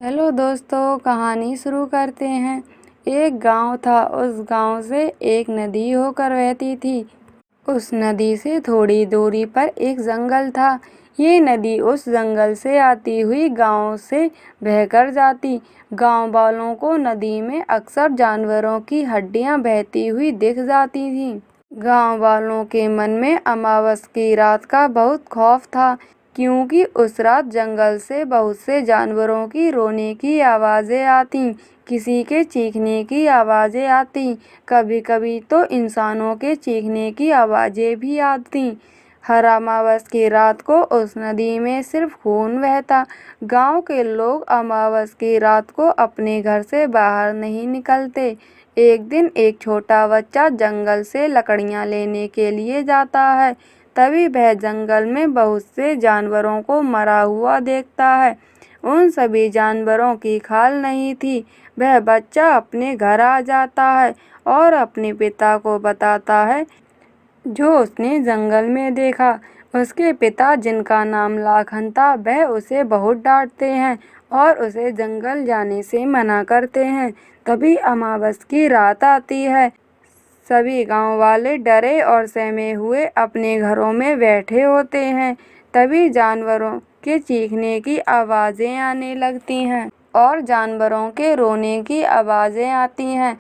Hello दोस्तों, कहानी शुरू करते हैं। एक गांव था। उस गांव से एक नदी होकर बहती थी। उस नदी से थोड़ी दूरी पर एक जंगल था। ये नदी उस जंगल से आती हुई गांव से बहकर जाती। गांव वालों को नदी में अक्सर जानवरों की हड्डियां बहती हुई दिख जाती थीं। गांव वालों के मन में अमावस की रात का बहुत खौफ था, क्योंकि उस रात जंगल से बहुत से जानवरों की रोने की आवाज़ें आती, किसी के चीखने की आवाज़ें आती, कभी-कभी तो इंसानों के चीखने की आवाज़ें भी आती। हर अमावस की रात को उस नदी में सिर्फ खून बहता। गांव के लोग अमावस की रात को अपने घर से बाहर नहीं निकलते। एक दिन एक छोटा बच्चा जंगल से लकड़ियां लेने के लिए जाता है। तभी वह जंगल में बहुत से जानवरों को मरा हुआ देखता है। उन सभी जानवरों की खाल नहीं थी। वह बच्चा अपने घर आ जाता है और अपने पिता को बताता है जो उसने जंगल में देखा। उसके पिता, जिनका नाम लाखन था, वह उसे बहुत डांटते हैं और उसे जंगल जाने से मना करते हैं। तभी अमावस की रात आती है। सभी गांव वाले डरे और सहमे हुए अपने घरों में बैठे होते हैं। तभी जानवरों के चीखने की आवाज़ें आने लगती हैं और जानवरों के रोने की आवाज़ें आती हैं।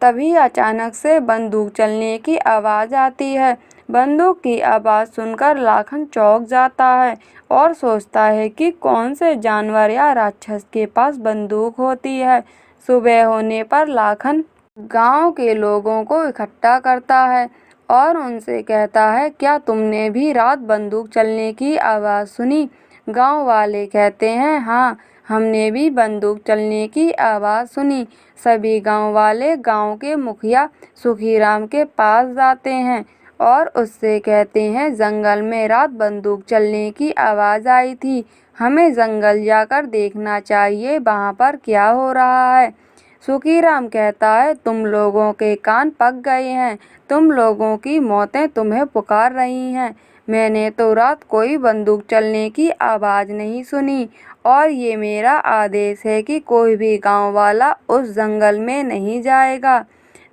तभी अचानक से बंदूक चलने की आवाज़ आती है। बंदूक की आवाज़ सुनकर लाखन चौंक जाता है और सोचता है कि कौन से जानवर या राक्षस के पास बंदूक होती है। सुबह होने पर लाखन गांव के लोगों को इकट्ठा करता है और उनसे कहता है, क्या तुमने भी रात बंदूक चलने की आवाज़ सुनी? गांव वाले कहते हैं, हाँ, हमने भी बंदूक चलने की आवाज़ सुनी। सभी गांव वाले गांव के मुखिया सुखीराम के पास जाते हैं और उससे कहते हैं, जंगल में रात बंदूक चलने की आवाज़ आई थी। हमें जंगल जाकर देखना चाहिए, वहाँ पर क्या हो रहा है। सुखीराम कहता है, तुम लोगों के कान पक गए हैं। तुम लोगों की मौतें तुम्हें पुकार रही हैं। मैंने तो रात कोई बंदूक चलने की आवाज़ नहीं सुनी और ये मेरा आदेश है कि कोई भी गांव वाला उस जंगल में नहीं जाएगा,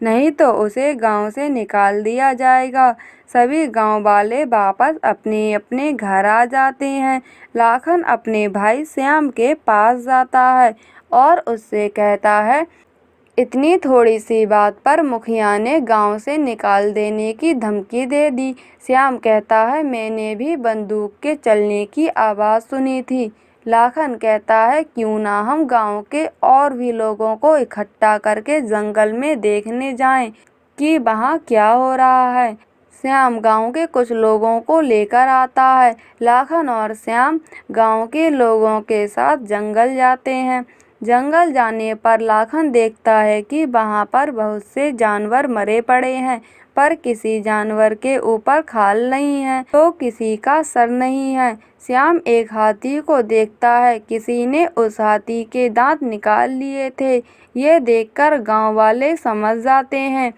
नहीं तो उसे गांव से निकाल दिया जाएगा। सभी गांव वाले वापस अपने अपने घर आ जाते हैं। लाखन अपने भाई श्याम के पास जाता है और उससे कहता है, इतनी थोड़ी सी बात पर मुखिया ने गांव से निकाल देने की धमकी दे दी। श्याम कहता है, मैंने भी बंदूक के चलने की आवाज़ सुनी थी। लाखन कहता है, क्यों ना हम गांव के और भी लोगों को इकट्ठा करके जंगल में देखने जाएं कि वहाँ क्या हो रहा है। श्याम गांव के कुछ लोगों को लेकर आता है। लाखन और श्याम गांव के लोगों के साथ जंगल जाते हैं। जंगल जाने पर लाखन देखता है कि वहाँ पर बहुत से जानवर मरे पड़े हैं, पर किसी जानवर के ऊपर खाल नहीं है तो किसी का सर नहीं है। श्याम एक हाथी को देखता है, किसी ने उस हाथी के दांत निकाल लिए थे। ये देखकर गांव वाले समझ जाते हैं,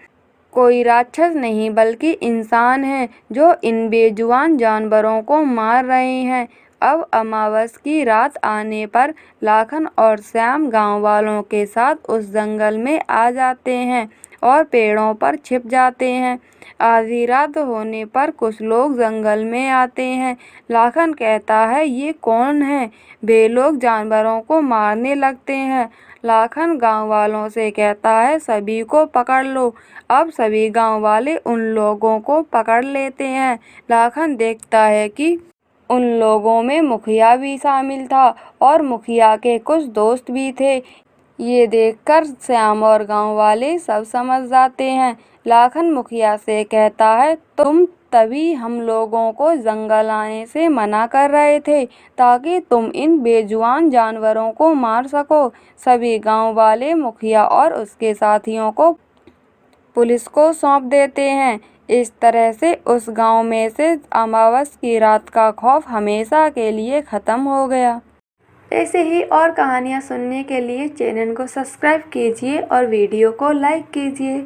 कोई राक्षस नहीं बल्कि इंसान है जो इन बेजुबान जानवरों को मार रहे हैं। अब अमावस की रात आने पर लाखन और श्याम गांव वालों के साथ उस जंगल में आ जाते हैं और पेड़ों पर छिप जाते हैं। आधी रात होने पर कुछ लोग जंगल में आते हैं। लाखन कहता है, ये कौन है? वे लोग जानवरों को मारने लगते हैं। लाखन गांव वालों से कहता है, सभी को पकड़ लो। अब सभी गांव वाले उन लोगों को पकड़ लेते हैं। लाखन देखता है कि उन लोगों में मुखिया भी शामिल था और मुखिया के कुछ दोस्त भी थे। ये देखकर श्याम और गांव वाले सब समझ जाते हैं। लाखन मुखिया से कहता है, तुम तभी हम लोगों को जंगल आने से मना कर रहे थे ताकि तुम इन बेजुबान जानवरों को मार सको। सभी गांव वाले मुखिया और उसके साथियों को पुलिस को सौंप देते हैं। इस तरह से उस गांव में से अमावस की रात का खौफ हमेशा के लिए ख़त्म हो गया। ऐसे ही और कहानियाँ सुनने के लिए चैनल को सब्सक्राइब कीजिए और वीडियो को लाइक कीजिए।